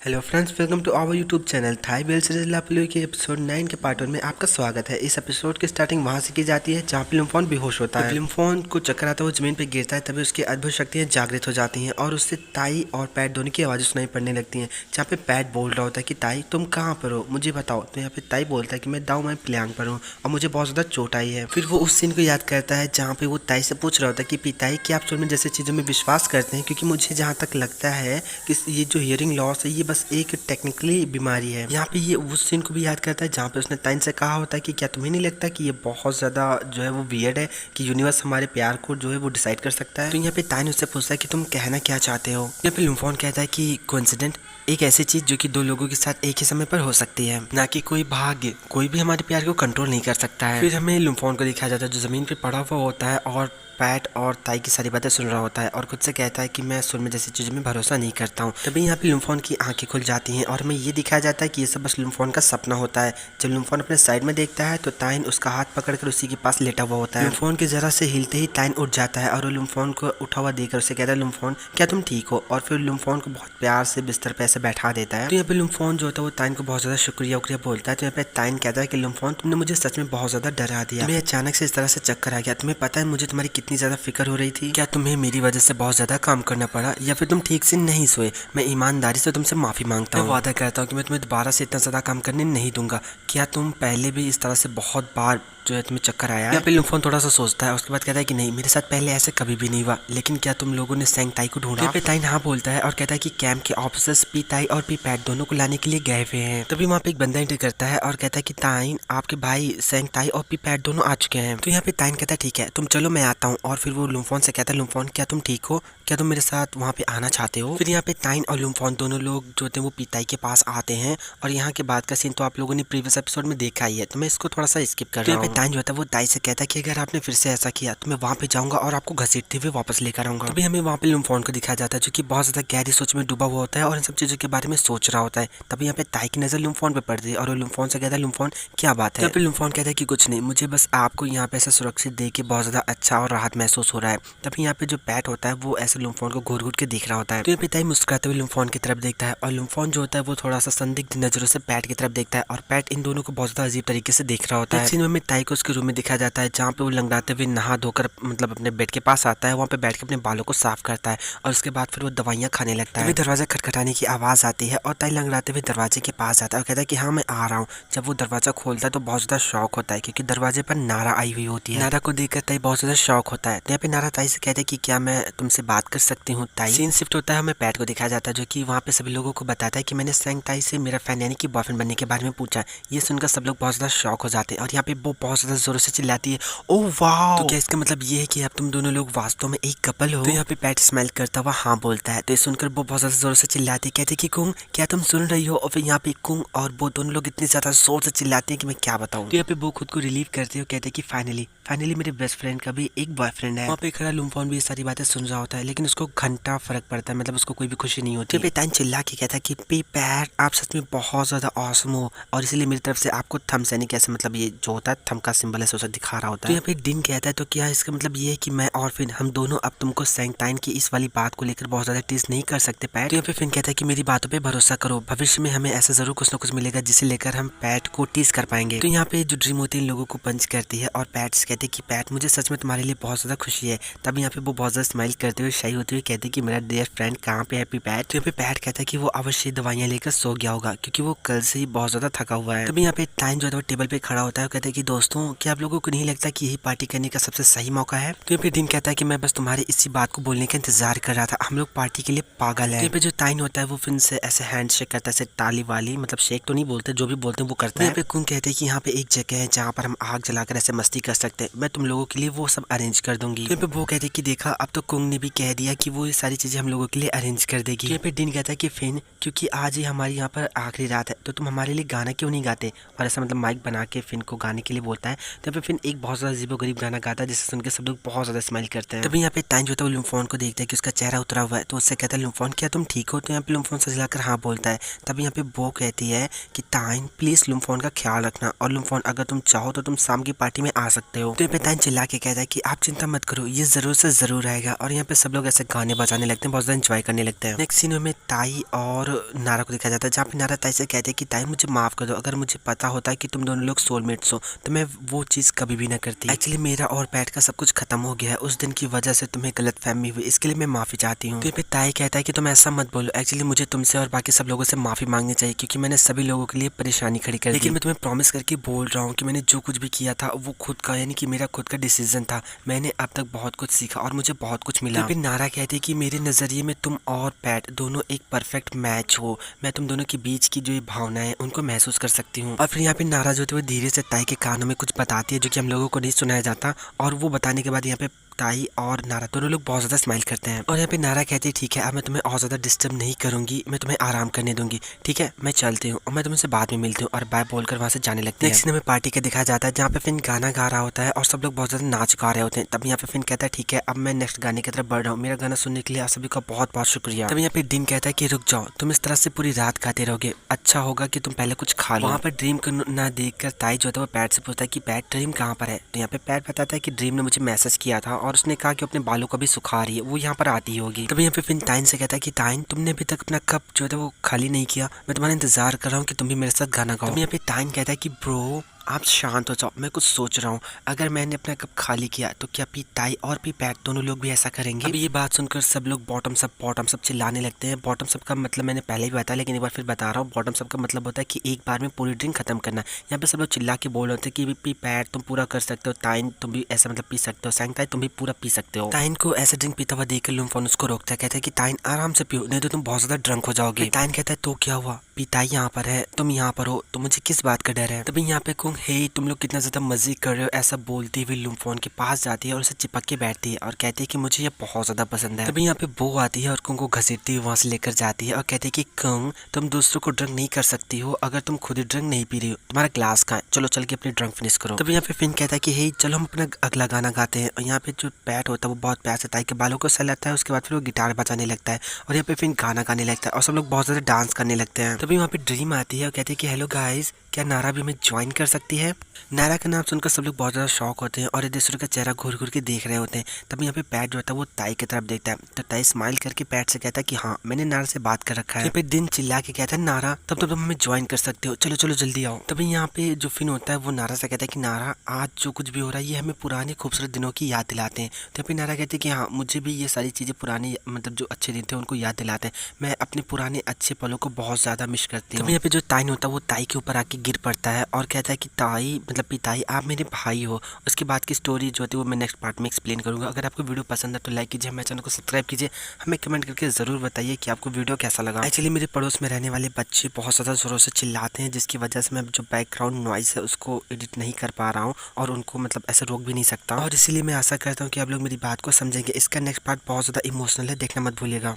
Hello friends, welcome to our YouTube channel Thai bell series लापलू के episode 9 के part 1 में आपका स्वागत है। इस एपिसोड की स्टार्टिंग वहां से की जाती है जहां पे लिम्फोन बेहोश होता है। लिम्फोन को चक्कर आता है, वो जमीन पे गिरता है, तभी उसकी अद्भुत शक्तियां जागृत हो जाती हैं और उससे ताई और पैट दोनों की आवाज़ें सुनाई पड़ने लगती हैं। जहाँ पे पैट बोल रहा होता है कि ताई तुम कहाँ पर हो, मुझे बताओ। तो यहाँ पे ताई बोलता है कि मैं दाऊ मैं प्लियांग पर हूँ और मुझे बहुत ज़्यादा चोट आई है। फिर वो उस सीन को याद करता है जहाँ पे वो ताई से पूछ रहा होता है कि पिताई क्या आप सुनने जैसी चीज़ों में विश्वास करते हैं, क्योंकि मुझे जहाँ तक लगता है कि ये जो हियरिंग लॉस है ये बस एक टेक्निकली बीमारी है। यहाँ पे ये उस सीन को भी याद करता है जहाँ पे उसने ताइन से कहा होता है कि क्या तुम्हें नहीं लगता कि ये बहुत ज़्यादा जो है वो वियर्ड है कि यूनिवर्स हमारे प्यार को जो है वो डिसाइड कर सकता है। तो यहाँ पे ताइन उससे पूछता है कि तुम कहना क्या चाहते हो। यहाँ पे लुम्फोन कहता है कि कोइंसिडेंट एक ऐसी चीज जो कि दो लोगों के साथ एक ही समय पर हो सकती है, ना कि कोई भाग्य। कोई भी हमारे प्यार को कंट्रोल नहीं कर सकता है। फिर हमें लुम्फोन को दिखाया जाता है जो जमीन पे पड़ा हुआ होता है और पैट और ताई की सारी बातें सुन रहा होता है और खुद से कहता है कि मैं सुन में जैसी चीज़ों में भरोसा नहीं करता हूँ। तभी यहाँ पे लुम्फोन की आंखें खुल जाती हैं और हमें ये दिखाया जाता है कि ये सब बस लुम्फोन का सपना होता है। जब लुम्फोन अपने साइड में देखता है तो ताइन उसका हाथ पकड़कर उसी के पास लेटा हुआ होता है। लुम्फोन के जरा से हिलते ही ताइन उठ जाता है और वो लुम्फोन को उठा हुआ देखकर उसे कहता है लुम्फोन क्या तुम ठीक हो, और फिर लुम्फोन को बहुत प्यार से बिस्तर पे ऐसे बैठा देता है। तो यहाँ पे लुम्फोन जो होता है वो ताइन को बहुत ज़्यादा शुक्रिया बोलता है। तो यहाँ पे ताइन कहता है कि लुम्फोन तुमने मुझे सच में बहुत ज़्यादा डरा दिया, तुम्हें अचानक से इस तरह से चक्कर आ गया, तुम्हें पता है मुझे तुम्हारी कितनी ज़्यादा फिक्र हो रही थी, क्या तुम्हें मेरी वजह से बहुत ज़्यादा काम करना पड़ा या फिर तुम ठीक से नहीं सोए। मैं ईमानदारी से तुमसे माफ़ी मांगता हूँ, वादा करता हूँ कि मैं तुम्हें दोबारा से इतना ज़्यादा काम करने नहीं दूंगा। क्या तुम पहले भी इस तरह से बहुत बार जो है तुम्हें चक्कर आया है? यहाँ पे लुम्फोन थोड़ा सा सोचता है, उसके बाद कहता है कि नहीं, मेरे साथ पहले ऐसे कभी भी नहीं हुआ, लेकिन क्या तुम लोगों ने सेंग ताई को ढूंढा? यहाँ पे ताइन हाँ बोलता है और कहता है कि कैंप के ऑफिसर्स पी ताई और पी पैट दोनों को लाने के लिए गए हुए हैं। तभी वहाँ पे एक बंदा एंटर करता है और कहता है कि ताइन आपके भाई सेंग ताई और पी पैट दोनों आ चुके हैं। तो यहाँ पे ताइन कहता है ठीक है तुम चलो मैं आता हूँ, और फिर वो लुम्फोन से कहता है लुम्फोन क्या तुम ठीक हो, क्या तुम मेरे साथ वहाँ पे आना चाहते हो। फिर यहाँ पे ताइन और लुम्फोन दोनों लोग जो थे वो पीताई के पास आते हैं और यहाँ के बाद का सीन तो आप लोगों ने प्रीवियस एपिसोड में देखा ही है, तो मैं इसको थोड़ा सा स्किप कर रहा हूँ। यहाँ पे ताइन जो था वो ताई से कहता है कि अगर आपने फिर से ऐसा किया तो मैं वहाँ पे जाऊंगा और आपको घसीटते हुए वापस लेकर आऊंगा। तभी हमें वहाँ पे लुम्फोन को दिखाया जाता है जो कि बहुत ज्यादा गहरी सोच में डूबा हुआ होता है और इन सब चीजों के बारे में सोच रहा होता है। तभी यहाँ पे ताई की नजर लुम्फोन पे पड़ती है और वो लुम्फोन से कहता है लुम्फोन क्या बात है। यहाँ पे लुम्फोन कहता है कि कुछ नहीं, मुझे बस आपको यहाँ पे ऐसा सुरक्षित देख के बहुत ज्यादा अच्छा और राहत महसूस हो रहा है। तभी यहाँ पे जो पैट होता है वो ऐसे लुम्फोन को घूर घूर के देख रहा होता है। तो यहाँ पे ताई मुस्कुराते हुए लुम्फोन की तरफ देखता है और लुम्फोन जो होता है वो थोड़ा सा संदिग्ध नजरों से पैट की तरफ देखता है और पैट इन दोनों को बहुत ज्यादा अजीब तरीके से देख रहा होता है। सीन में ताई को उसके रूम में दिखाया जाता है जहाँ पे वो लंगड़ाते हुए नहा धोकर मतलब अपने बेड के पास आता है, वहाँ पे बैठ के अपने बालों को साफ करता है और उसके बाद फिर वो दवाइयाँ खाने लगता है। दरवाजा खटखटाने की आवाज आती है और ताई लंगड़ाते हुए दरवाजे के पास आता है और कहता है कि हाँ मैं आ रहा हूँ। जब वो दरवाजा खोलता है तो बहुत ज्यादा शौक होता है क्योंकि दरवाजे पर नारा आई हुई होती है। नारा को देखकर ताई बहुत ज्यादा शौक होता है। यहाँ पे नारा ताई से कहते हैं कि क्या मैं तुमसे बात कर सकती हूँ ताई। सीन शिफ्ट होता है, हमें पैट को दिखाया जाता है जो कि वहाँ पे सभी लोगों को बताता है कि मैंने सेंग ताई से मेरा फैन यानी कि बॉयफ्रेंड बनने के बारे में पूछा। ये सुनकर सब लोग बहुत ज्यादा शौक हो जाते हैं और यहाँ पे वो बहुत ज्यादा जोरों से चिल्लाती है ओह वाह। तो क्या इसका मतलब ये है कि अब तुम दोनों लोग वास्तव में एक कपल हो? तो यहाँ पे पैट स्माइल करता हुआ हाँ बोलता है। तो ये सुनकर वो बहुत ज्यादा जोर से चिल्लाती है, कहती कि कुंग क्या तुम सुन रही हो? और फिर यहाँ पे कुंग और वो दोनों लोग इतनी ज्यादा जोर से चिल्लाती है कि मैं क्या बताऊँ। तो यहाँ पे वो खुद को रिलीव करते हो, कहते हैं कि फाइनली मेरे बेस्ट फ्रेंड का भी एक बॉयफ्रेंड है। वहाँ पे खड़ा लुम्फोन भी ये सारी बातें सुन रहा होता है लेकिन उसको घंटा फर्क पड़ता है, मतलब उसको कोई भी खुशी नहीं होती। तो ताइन चिल्ला के कहता है कि पी पैट आप सच में बहुत ज्यादा ऑसम हो और इसलिए मेरी तरफ से आपको थम्स यानी कैसे मतलब ये जो होता है थम का सिंबल है उसे दिखा रहा होता है। तो यहाँ पे डिन कहता है तो क्या इसका मतलब ये है कि मैं और फिन हम दोनों अब तुमको सेंग ताइन की इस वाली बात को लेकर बहुत ज्यादा टीज नहीं कर सकते पैट। तो यहाँ पे फिन कहता है कि मेरी बातों पे भरोसा करो, भविष्य में हमें ऐसा जरूर कुछ ना कुछ मिलेगा जिसे लेकर हम पैट को टीज कर पाएंगे। तो यहाँ पे जो ड्रीम होती है इन लोगों को पंच करती है और पैट से कहते हैं कि पैट मुझे सच में तुम्हारे लिए बहुत ज्यादा खुशी है। तब यहाँ पे वो बहुत ज्यादा स्माइल करते हुए शाही होते हुए कहते हैं कि मेरा डियर फ्रेंड कहाँ पे है पैट। तो यहाँ पे पैट कहता है कि वो अवश्य दवाइयाँ लेकर सो गया होगा क्योंकि वो कल से ही बहुत ज्यादा थका हुआ है। तभी यहाँ पे टाइम जो है टेबल पे खड़ा होता है, कहता है कि दोस्तों क्या आप लोगों को नहीं लगता कि यही पार्टी करने का सबसे सही मौका है? तो यहाँ पे दिन कहता है कि मैं बस तुम्हारी इसी बात को बोलने का इंतजार कर रहा था, हम लोग पार्टी के लिए पागल है। यहाँ पे जो टाइन होता है वो फिर से ऐसे हैंड शेक करता है, ऐसे ताली वाली मतलब शेक तो नहीं बोलते, जो भी बोलते हैं वो करता है। यहाँ पे कुंग कहते हैं कि यहाँ पे एक जगह है जहाँ पर हम आग जलाकर ऐसे मस्ती कर सकते हैं, मैं तुम लोगों के लिए वो सब अरेंज कर दूंगी। यहाँ पे वो कहते हैं कि देखा अब तो कुंग ने भी कह दिया कि वो ये सारी चीजें हम लोगों के लिए अरेंज कर देगी। यहाँ पे दिन कहता है कि फिन क्योंकि आज ही हमारी यहाँ पर आखिरी रात है तो तुम हमारे लिए गाना क्यों नहीं गाते, और ऐसा मतलब माइक बना के फिन को गाने के लिए बोलता होता है। तो यहाँ पे फिन एक बहुत ज़्यादा अजीबो गरीब गाना गाता है जिसे सुन के सब लोग बहुत ज़्यादा स्माइल करते हैं। तभी यहाँ पे ताइन जो होता है वो लुम्फोन को देखता है कि उसका चेहरा उतरा हुआ है, तो उससे कहता है लुम्फोन क्या तुम ठीक हो? तो यहाँ पे लुम्फोन से कर हाँ बोलता है। तभी यहाँ पे वो कहती है कि ताइन प्लीज़ लुम्फोन का ख्याल रखना, और लुम्फोन अगर तुम चाहो तो तुम शाम की पार्टी में आ सकते हो। तो यहाँ पे ताइन चिल्ला के कहता है कि आप चिंता मत करो, ये ज़रूर से ज़रूर आएगा। और यहाँ पे सब लोग ऐसे गाने बजाने लगते हैं, बहुत ज़्यादा इंजॉय करने लगते हैं। नेक्स्ट सीन में ताई और नारा को दिखाया जाता है, जहाँ पे नारा ताई से कहते हैं कि ताई मुझे माफ़ कर दो, अगर मुझे पता होता कि तुम दोनों लोग सोलमेट्स हो तो मैं वो चीज़ कभी भी ना करती। एक्चुअली मेरा और पैट का सब कुछ खत्म हो गया है, उस दिन की वजह से तुम्हें गलतफहमी हुई, इसके लिए मैं माफ़ी चाहती हूँ। तो यहाँ पे ताई कहता है कि तुम ऐसा मत बोलो, एक्चुअली मुझे तुमसे और बाकी सब लोगों से माफ़ी मांगनी चाहिए क्योंकि मैंने सभी लोगों के लिए परेशानी खड़ी कर दी। लेकिन मैं तुम्हें प्रॉमिस करके बोल रहा हूँ कि मैंने जो कुछ भी किया था वो खुद का, यानी कि मेरा खुद का डिसीजन था। मैंने अब तक बहुत कुछ सीखा और मुझे बहुत कुछ मिला। फिर नारा कहती है कि मेरे नज़रिए में तुम और पैट दोनों एक परफेक्ट मैच हो, मैं तुम दोनों के बीच की जो ये भावनाएं हैं उनको महसूस कर सकती हूँ। और फिर यहाँ पे नारा जो थी वो धीरे से ताई के कानों में कुछ बताती है जो कि हम लोगों को नहीं सुनाया जाता, और वो बताने के बाद यहाँ पे ताई और नारा दोनों लोग बहुत ज़्यादा स्माइल करते हैं। और यहाँ पे नारा कहती है ठीक है अब मैं तुम्हें और ज़्यादा डिस्टर्ब नहीं करूंगी, मैं तुम्हें आराम करने दूंगी, ठीक है मैं चलती हूँ और मैं तुमसे बाद में मिलती हूँ, और बाय बोलकर वहाँ से जाने लगती है। नेक्स्ट सीन में पार्टी का दिखाया जाता है जहाँ पे फिन गाना गा रहा होता है और सब लोग बहुत ज़्यादा नाच गा रहे होते हैं। तब यहाँ पे फिन कहता है ठीक है अब मैं नेक्स्ट गाने की तरफ बढ़ रहा हूँ, मेरा गाना सुनने के लिए आप सभी का बहुत बहुत शुक्रिया। तब यहाँ पे ड्रीम कहता है कि रुक जाओ, तुम इस तरह से पूरी रात गाते रहोगे, अच्छा होगा कि तुम पहले कुछ खा लो। वहाँ पर ड्रीम को ना देख कर ताई जो है वो पैट से पूछता है कि पैट ड्रीम कहाँ पर है? तो यहाँ पे पैट बताता है कि ड्रीम ने मुझे मैसेज किया था और उसने कहा कि अपने बालों को भी सुखा रही है, वो यहाँ पर आती होगी। तभी यहाँ पे फिन ताइन से कहता है कि ताइन तुमने अभी तक अपना कप जो है वो खाली नहीं किया, मैं तुम्हारा इंतजार कर रहा हूँ कि तुम भी मेरे साथ गाना गाओ। तभी यहाँ पे ताइन कहता है कि ब्रो आप शांत हो जाओ, मैं कुछ सोच रहा हूँ, अगर मैंने अपना कप खाली किया तो क्या पी ताई और पी पैट दोनों लोग भी ऐसा करेंगे? अब ये बात सुनकर सब लोग बॉटम सब चिल्लाने लगते हैं। बॉटम सब का मतलब मैंने पहले भी बताया लेकिन एक बार फिर बता रहा हूँ, बॉटम सब का मतलब होता है कि एक बार में पूरी ड्रिंक खत्म करना। यहाँ पे सब लोग चिल्ला के बोल रहे थे कि पी पैट तुम पूरा कर सकते हो, ताइन तुम भी ऐसा मतलब पी सकते हो, सैंग ताई तुम भी पूरा पी सकते हो। ताइन को ऐसा ड्रिंक पीता हुआ देखकर लुम्फोन उसको रोकता है, कहता है कि ताइन आराम से पियो नहीं तो तुम बहुत ज्यादा ड्रंक हो जाओगे। ताइन कहता है तो क्या हुआ, पिताई यहाँ पर है, तुम यहाँ पर हो, तो मुझे किस बात का डर है? तभी यहाँ पे कुंग हे तुम लोग कितना ज्यादा मजे कर रहे हो ऐसा बोलती हुई लुम्फोन के पास जाती है और उसे चिपक के बैठती है और कहती है कि मुझे ये बहुत ज्यादा पसंद है। तभी यहाँ पे बो आती है और कुंग को घसीटती हुई वहां से लेकर जाती है और कहती है कि कुंग तुम दूसरों को ड्रंक नहीं कर सकती हो अगर तुम खुद ही ड्रंक नहीं पी रही हो, तुम्हारा ग्लास कहाँ है, चलो चल के अपनी ड्रंक फिनिश करो। तभी यहाँ पे फिन कहता है कि हे चलो हम अपना अगला गाना गाते हैं। और यहाँ पे जो पैट होता है वो बहुत प्यार से ताई के बालों को सहलाता है, उसके बाद फिर वो गिटार बजाने लगता है और यहाँ पे फिन गाना गाने लगता है और सब लोग बहुत ज्यादा डांस करने लगते हैं। तभी वहाँ पे ड्रीम आती है और कहती है कि हेलो गाइस क्या नारा भी हमें ज्वाइन कर सकती है? नारा का नाम सुनकर सब लोग बहुत ज़्यादा शॉक होते हैं और एक दूसरे का चेहरा घूर घूर के देख रहे होते हैं। तभी यहाँ पे पैट जो होता है वो ताई की तरफ देखता है, तो ताई स्माइल करके पैट से कहता है कि हाँ मैंने नारा से बात कर रखा है। यहाँ पे दिन चिल्ला के कहता है नारा तब तो तुम हमें ज्वाइन कर सकते हो, चलो चलो जल्दी आओ। तभी यहाँ पे जो फिन होता है वो नारा से कहता है कि नारा आज जो कुछ भी हो रहा है ये हमें पुराने खूबसूरत दिनों की याद दिलाते हैं। तो यहाँ पे नारा कहती है कि हाँ मुझे भी ये सारी चीज़ें पुरानी मतलब जो अच्छे दिन थे उनको याद दिलाते हैं, मैं अपने पुराने अच्छे पलों को बहुत ज़्यादा मिस करती हूँ। तभी यहाँ पे जो ताइन होता है वो ताई के ऊपर आके गिर पड़ता है और कहता है कि ताई मतलब पिताई आप मेरे भाई हो। उसके बाद की स्टोरी जो होती है वो मैं नेक्स्ट पार्ट में एक्सप्लेन करूंगा। अगर आपको वीडियो पसंद है तो लाइक कीजिए, हमारे चैनल को सब्सक्राइब कीजिए, हमें कमेंट करके ज़रूर बताइए कि आपको वीडियो कैसा लगा। एक्चुअली मेरे पड़ोस में रहने वाले बच्चे बहुत ज़्यादा ज़ोरों से चिल्लाते हैं जिसकी वजह से मैं जो बैकग्राउंड नॉइस है उसको एडिट नहीं कर पा रहा हूँ और उनको मतलब ऐसे रोक भी नहीं सकता, और इसीलिए मैं आशा करता हूँ कि आप लोग मेरी बात को समझेंगे। इसका नेक्स्ट पार्ट बहुत ज़्यादा इमोशनल है, देखना मत भूलिएगा।